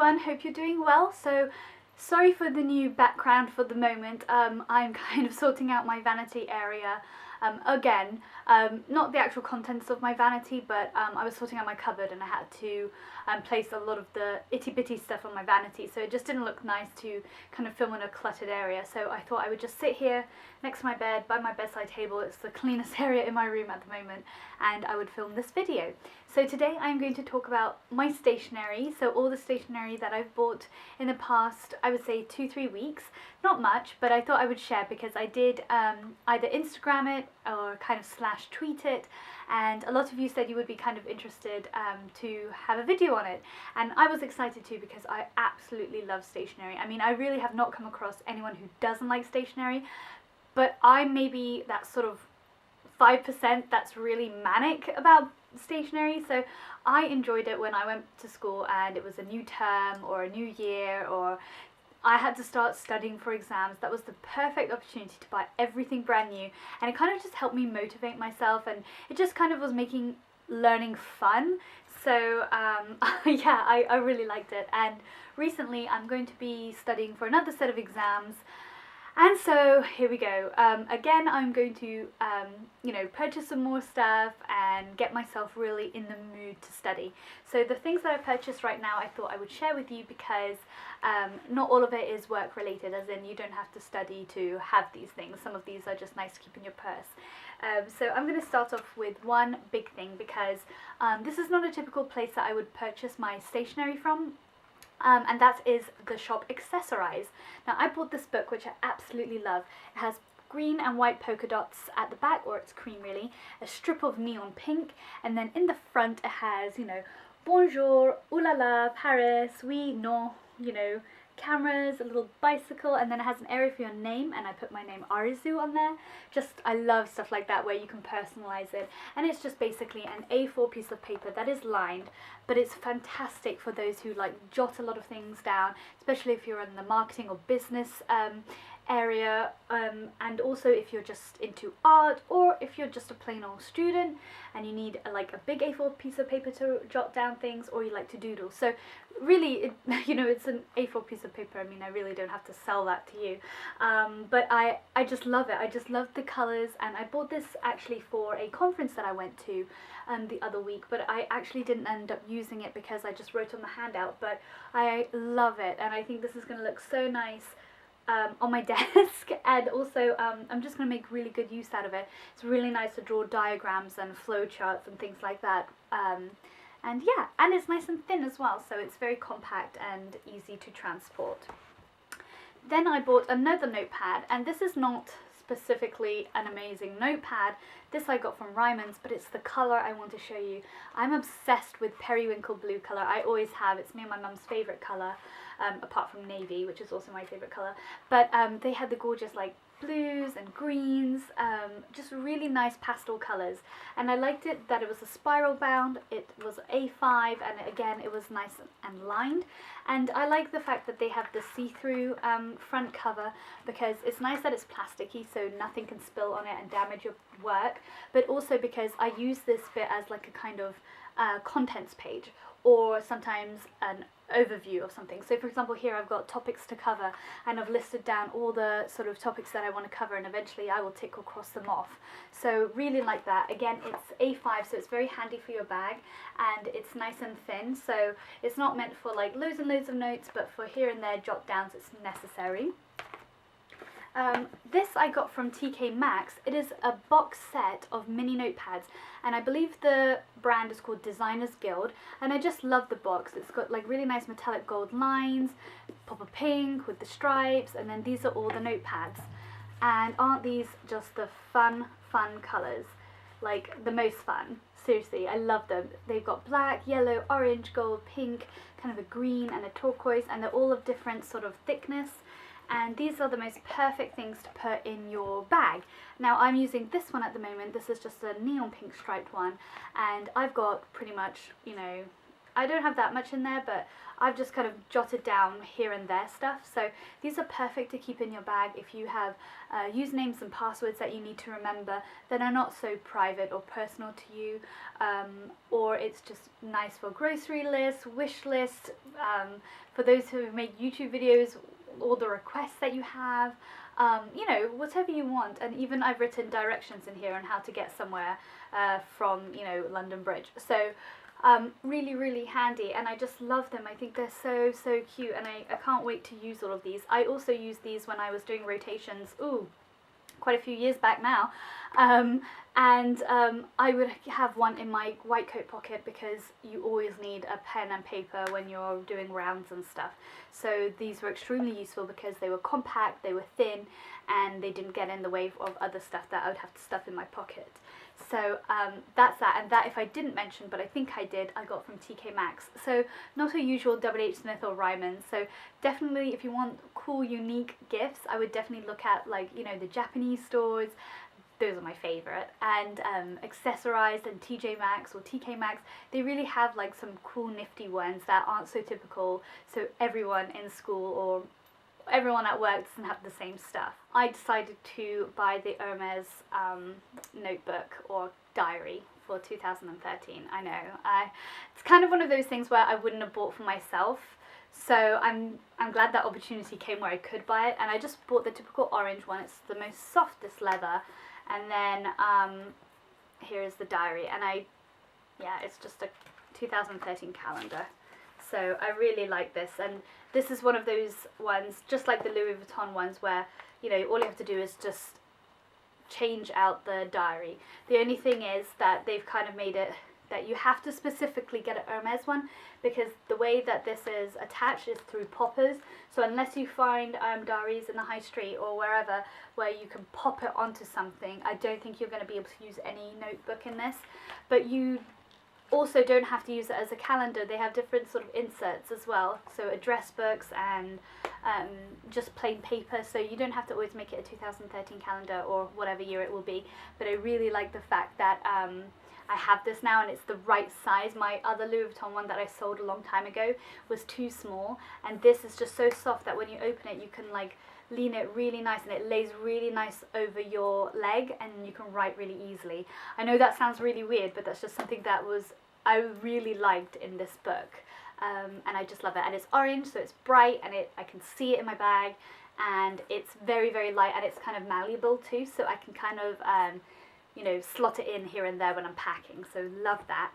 everyone, hope you're doing well. So sorry for the new background for the moment. I'm kind of sorting out my vanity area again. Not the actual contents of my vanity, but I was sorting out my cupboard and I had to place a lot of the itty bitty stuff on my vanity, so it just didn't look nice to kind of film in a cluttered area. So I thought I would just sit here next to my bed by my bedside table. It's the cleanest area in my room at the moment, and I would film this video. So today I'm going to talk about my stationery, so all the stationery that I've bought in the past, I would say 2-3 weeks. Not much, but I thought I would share because I did either Instagram it or kind of slash tweet it, and a lot of you said you would be kind of interested to have a video on it, and I was excited too because I absolutely love stationery. I mean, I really have not come across anyone who doesn't like stationery, but I'm maybe that sort of 5% that's really manic about stationery. So I enjoyed it when I went to school and it was a new term or a new year, or I had to start studying for exams. That was the perfect opportunity to buy everything brand new, and it kind of just helped me motivate myself, and it just kind of was making learning fun. So yeah, I really liked it, and recently I'm going to be studying for another set of exams. And so here we go. Again, I'm going to, purchase some more stuff and get myself really in the mood to study. So the things that I purchased right now, I thought I would share with you because not all of it is work related, as in you don't have to study to have these things. Some of these are just nice to keep in your purse. So I'm going to start off with one big thing because this is not a typical place that I would purchase my stationery from. And that is the shop Accessorize. Now I bought this book, which I absolutely love. It has green and white polka dots at the back, or it's cream really, a strip of neon pink, and then in the front it has, bonjour, ooh la la, Paris, oui, non, cameras, a little bicycle, and then it has an area for your name, and I put my name Arizu on there. I love stuff like that where you can personalize it, and it's just basically an A4 piece of paper that is lined, but it's fantastic for those who like jot a lot of things down, especially if you're in the marketing or business area, and also if you're just into art, or if you're just a plain old student and you need a big A4 piece of paper to jot down things, or you like to doodle. So really, it's an A4 piece of paper. I mean, I really don't have to sell that to you, but I just love it. I just love the colors, and I bought this actually for a conference that I went to the other week, but I actually didn't end up using it because I just wrote on the handout. But I love it, and I think this is going to look so nice on my desk, and also I'm just going to make really good use out of it. It's really nice to draw diagrams and flow charts and things like that, and yeah, and it's nice and thin as well, so it's very compact and easy to transport. Then I bought another notepad, and this is not specifically an amazing notepad. This I got from RYMANS, but it's the colour I want to show you. I'm obsessed with periwinkle blue colour. I always have. It's me and my mum's favourite colour, apart from navy, which is also my favourite colour. But they had the gorgeous blues and greens, just really nice pastel colours, and I liked it that it was a spiral bound, it was A5, and again it was nice and lined, and I like the fact that they have the see-through front cover, because it's nice that it's plasticky so nothing can spill on it and damage your work, but also because I use this bit as like a kind of contents page, or sometimes an overview of something. So for example, here I've got topics to cover, and I've listed down all the sort of topics that I want to cover, and eventually I will tick or cross them off. So really like that. Again, it's A5, so it's very handy for your bag, and it's nice and thin, so it's not meant for loads and loads of notes, but for here and there jot downs it's necessary. This I got from TK Maxx. It is a box set of mini notepads, and I believe the brand is called Designers Guild, and I just love the box. It's got really nice metallic gold lines, pop of pink with the stripes, and then these are all the notepads. And aren't these just the fun colours? The most fun. Seriously, I love them. They've got black, yellow, orange, gold, pink, kind of a green and a turquoise, and they're all of different sort of thickness. And these are the most perfect things to put in your bag. Now I'm using this one at the moment. This is just a neon pink striped one, and I've got pretty much, I don't have that much in there, but I've just kind of jotted down here and there stuff. So these are perfect to keep in your bag if you have usernames and passwords that you need to remember that are not so private or personal to you, or it's just nice for grocery lists, wish lists, for those who make YouTube videos, all the requests that you have, you know, whatever you want. And even I've written directions in here on how to get somewhere from, you know, London Bridge. So really, really handy, and I just love them. I think they're so, so cute, and I can't wait to use all of these. I also used these when I was doing rotations, quite a few years back now, and I would have one in my white coat pocket because you always need a pen and paper when you're doing rounds and stuff. So these were extremely useful because they were compact, they were thin, and they didn't get in the way of other stuff that I would have to stuff in my pocket. So that's that, and that, if I didn't mention, but I think I did, I got from TK Maxx. So not a usual WH Smith or Ryman's. So definitely, if you want cool, unique gifts, I would definitely look at, like, you know, the Japanese stores. Those are my favourite. And Accessorized and TJ Maxx or TK Maxx, they really have like some cool, nifty ones that aren't so typical. So everyone in school or everyone at work doesn't have the same stuff. I decided to buy the Hermes notebook or diary for 2013. I know, it's kind of one of those things where I wouldn't have bought for myself, so I'm glad that opportunity came where I could buy it, and I just bought the typical orange one. It's the most softest leather, and then here is the diary, and it's just a 2013 calendar. So I really like this, and this is one of those ones, just like the Louis Vuitton ones, where, you know, all you have to do is just change out the diary. The only thing is that they've kind of made it that you have to specifically get an Hermes one, because the way that this is attached is through poppers. So unless you find diaries in the high street or wherever where you can pop it onto something, I don't think you're going to be able to use any notebook in this. But you also don't have to use it as a calendar. They have different sort of inserts as well, so address books and just plain paper, so you don't have to always make it a 2013 calendar or whatever year it will be. But I really like the fact that I have this now, and it's the right size. My other Louis Vuitton one that I sold a long time ago was too small, and this is just so soft that when you open it you can like lean it really nice, and it lays really nice over your leg, and you can write really easily. I know that sounds really weird, but that's just something that I really liked in this book, and I just love it. And it's orange, so it's bright, and I can see it in my bag, and it's very, very light, and it's kind of malleable too, so I can kind of you know, slot it in here and there when I'm packing. So love that.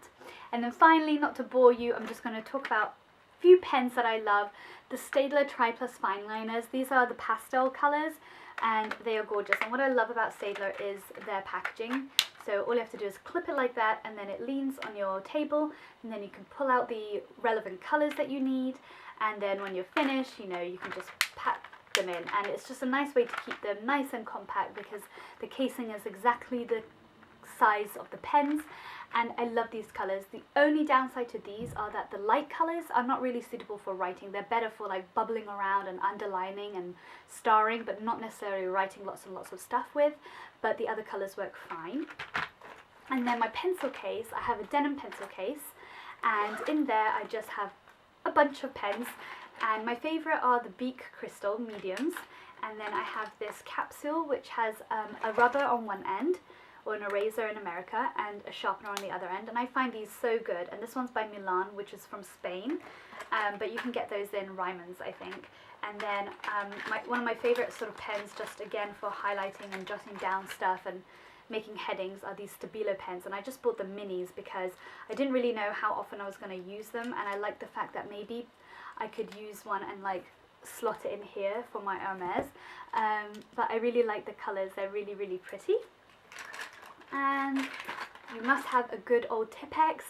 And then finally, not to bore you, I'm just going to talk about a few pens that I love. The Staedtler Tri Plus Fine Liners. These are the pastel colours, and they are gorgeous. And what I love about Staedtler is their packaging. So all you have to do is clip it like that, and then it leans on your table, and then you can pull out the relevant colours that you need, and then when you're finished, you know, you can just pack them in. And it's just a nice way to keep them nice and compact, because the casing is exactly the size of the pens, and I love these colours. The only downside to these are that the light colours are not really suitable for writing. They're better for like bubbling around and underlining and starring, but not necessarily writing lots and lots of stuff with. But the other colours work fine. And then my pencil case, I have a denim pencil case, and in there I just have a bunch of pens, and my favourite are the Beak Crystal mediums, and then I have this capsule which has a rubber on one end, or an eraser in America, and a sharpener on the other end, and I find these so good. And this one's by Milan, which is from Spain, but you can get those in RYMANS, I think. And then one of my favourite sort of pens, just again for highlighting and jotting down stuff and making headings, are these Stabilo pens, and I just bought the minis because I didn't really know how often I was going to use them, and I like the fact that maybe I could use one and like slot it in here for my Hermes, but I really like the colours. They're really, really pretty. And you must have a good old Tipex.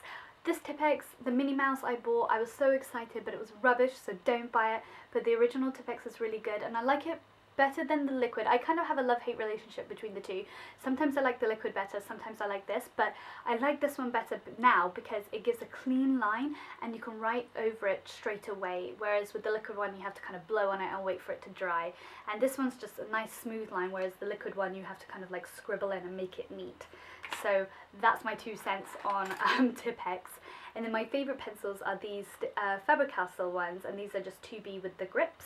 This Tipex, the Minnie Mouse I bought, I was so excited, but it was rubbish, so don't buy it. But the original Tipex is really good, and I like it better than the liquid. I kind of have a love-hate relationship between the two. Sometimes I like the liquid better, sometimes I like this, but I like this one better now because it gives a clean line and you can write over it straight away, whereas with the liquid one you have to kind of blow on it and wait for it to dry. And this one's just a nice smooth line, whereas the liquid one you have to kind of like scribble in and make it neat. So that's my 2 cents on Tipex. And then my favourite pencils are these Faber-Castell ones, and these are just 2B with the grips,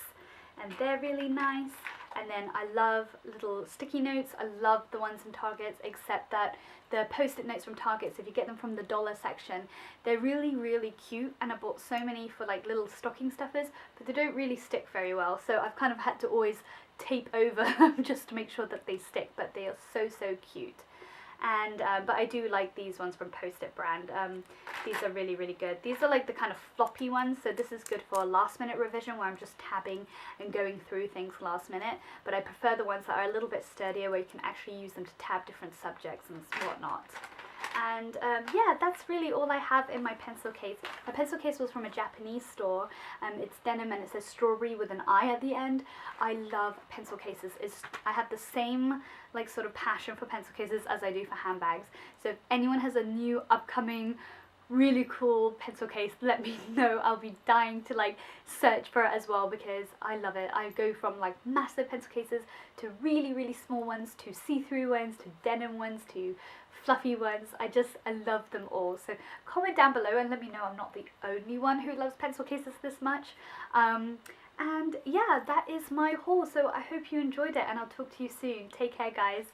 and they're really nice. And then I love little sticky notes. I love the ones in Targets, except that the post-it notes from Targets, if you get them from the dollar section, they're really, really cute, and I bought so many for like little stocking stuffers, but they don't really stick very well, so I've kind of had to always tape over them just to make sure that they stick, but they are so, so cute. And but I do like these ones from Post-it brand. These are really, really good. These are like the kind of floppy ones, so this is good for a last minute revision where I'm just tabbing and going through things last minute, but I prefer the ones that are a little bit sturdier where you can actually use them to tab different subjects and whatnot. And yeah, that's really all I have in my pencil case. My pencil case was from a Japanese store. It's denim and it says strawberry with an I at the end. I love pencil cases. I have the same like sort of passion for pencil cases as I do for handbags. So if anyone has a new upcoming really cool pencil case, let me know. I'll be dying to like search for it as well, because I love it. I go from like massive pencil cases to really, really small ones, to see-through ones, to denim ones, to fluffy ones. I love them all. So comment down below and let me know I'm not the only one who loves pencil cases this much. And yeah, that is my haul. So I hope you enjoyed it, and I'll talk to you soon. Take care, guys.